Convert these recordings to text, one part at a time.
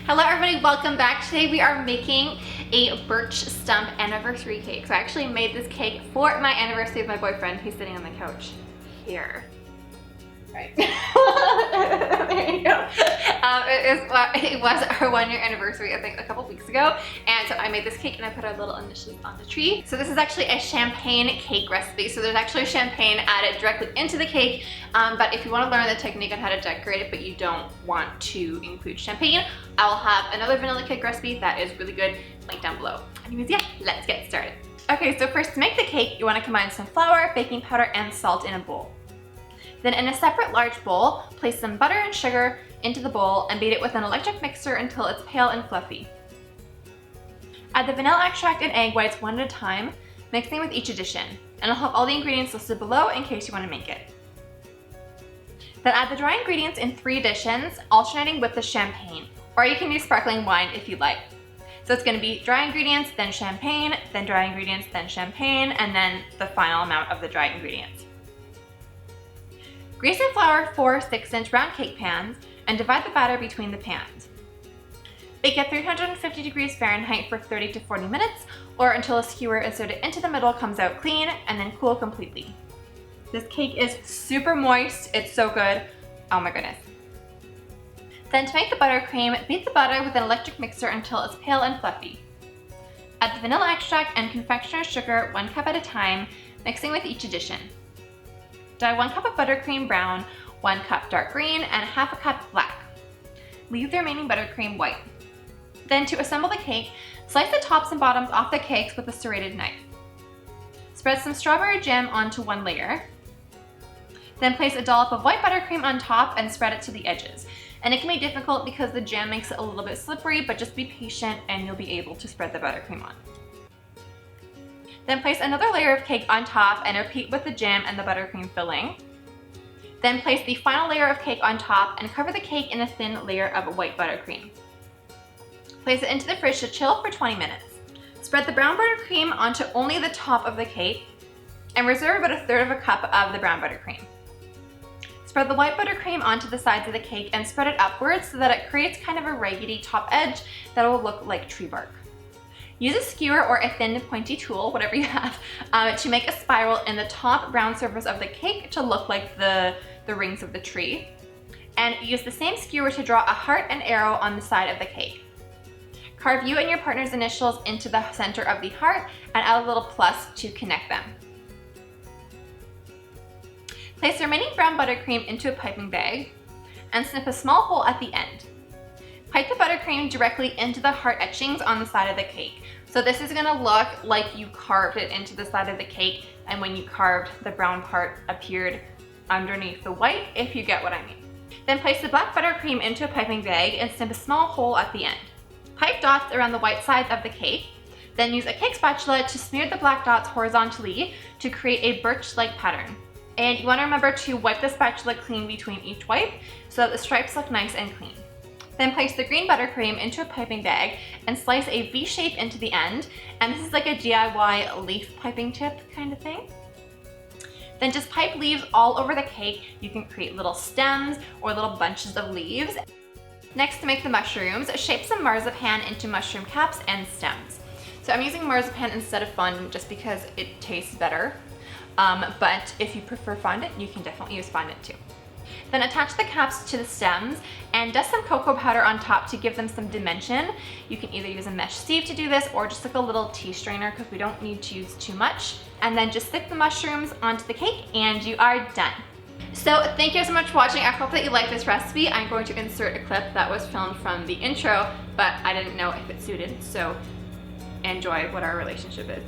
Hello everybody, welcome back. Today we are making a Birch Stump anniversary cake. So I actually made this cake for my anniversary with my boyfriend. He's sitting on the couch here. Right. There you go. It was our 1-year anniversary, I think, a couple weeks ago. And so I made this cake and I put our little initials on the tree. So this is actually a champagne cake recipe. So there's actually champagne added directly into the cake. But if you want to learn the technique on how to decorate it, but you don't want to include champagne, I will have another vanilla cake recipe that is really good, linked down below. Anyways, yeah, let's get started. Okay, so first to make the cake, you want to combine some flour, baking powder, and salt in a bowl. Then in a separate large bowl, place some butter and sugar into the bowl and beat it with an electric mixer until it's pale and fluffy. Add the vanilla extract and egg whites one at a time, mixing with each addition. And I'll have all the ingredients listed below in case you want to make it. Then add the dry ingredients in 3 additions, alternating with the champagne. Or you can use sparkling wine if you like. So it's going to be dry ingredients, then champagne, then dry ingredients, then champagne, and then the final amount of the dry ingredients. Grease and flour 4 6-inch round cake pans and divide the batter between the pans. Bake at 350 degrees Fahrenheit for 30 to 40 minutes or until a skewer inserted into the middle comes out clean and then cool completely. This cake is super moist, it's so good, oh my goodness. Then to make the buttercream, beat the butter with an electric mixer until it's pale and fluffy. Add the vanilla extract and confectioner sugar 1 cup at a time, mixing with each addition. Dye 1 cup of buttercream brown, 1 cup dark green, and ½ a cup black. Leave the remaining buttercream white. Then to assemble the cake, slice the tops and bottoms off the cakes with a serrated knife. Spread some strawberry jam onto 1 layer. Then place a dollop of white buttercream on top and spread it to the edges. And it can be difficult because the jam makes it a little bit slippery, but just be patient and you'll be able to spread the buttercream on. Then place another layer of cake on top and repeat with the jam and the buttercream filling. Then place the final layer of cake on top and cover the cake in a thin layer of white buttercream. Place it into the fridge to chill for 20 minutes. Spread the brown buttercream onto only the top of the cake and reserve about 1/3 of a cup of the brown buttercream. Spread the white buttercream onto the sides of the cake and spread it upwards so that it creates kind of a raggedy top edge that will look like tree bark. Use a skewer or a thin pointy tool, whatever you have, to make a spiral in the top brown surface of the cake to look like the rings of the tree. And use the same skewer to draw a heart and arrow on the side of the cake. Carve you and your partner's initials into the center of the heart and add a little plus to connect them. Place the remaining brown buttercream into a piping bag and snip a small hole at the end. Pipe the buttercream directly into the heart etchings on the side of the cake. So this is gonna look like you carved it into the side of the cake, and when you carved, the brown part appeared underneath the white, if you get what I mean. Then place the black buttercream into a piping bag and snip a small hole at the end. Pipe dots around the white sides of the cake, then use a cake spatula to smear the black dots horizontally to create a birch-like pattern. And you wanna remember to wipe the spatula clean between each wipe so that the stripes look nice and clean. Then place the green buttercream into a piping bag and slice a V shape into the end. And this is like a DIY leaf piping tip kind of thing. Then just pipe leaves all over the cake. You can create little stems or little bunches of leaves. Next, to make the mushrooms, shape some marzipan into mushroom caps and stems. So I'm using marzipan instead of fondant just because it tastes better. But if you prefer fondant, you can definitely use fondant too. Then attach the caps to the stems and dust some cocoa powder on top to give them some dimension. You can either use a mesh sieve to do this or just like a little tea strainer because we don't need to use too much. And then just stick the mushrooms onto the cake and you are done. So thank you so much for watching. I hope that you like this recipe. I'm going to insert a clip that was filmed from the intro, but I didn't know if it suited, so enjoy what our relationship is.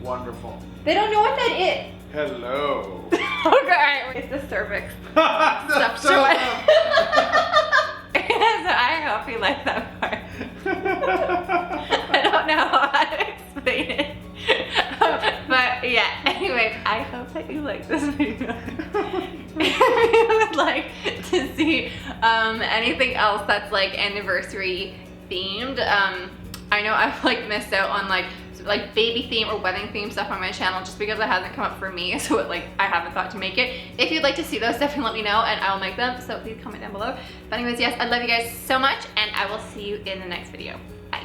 Wonderful. They don't know what that is. Hello. Okay, it's the cervix stuff to it. So I hope you like that part. I don't know how to explain it. But yeah, anyways, I hope that you like this video. If you would like to see anything else that's like anniversary themed, I know I've like missed out on like like baby theme or wedding theme stuff on my channel just because it hasn't come up for me, so like I haven't thought to make it. If you'd like to see those, definitely let me know and I will make them, so please comment down below. But anyways, yes, I love you guys so much and I will see you in the next video. Bye.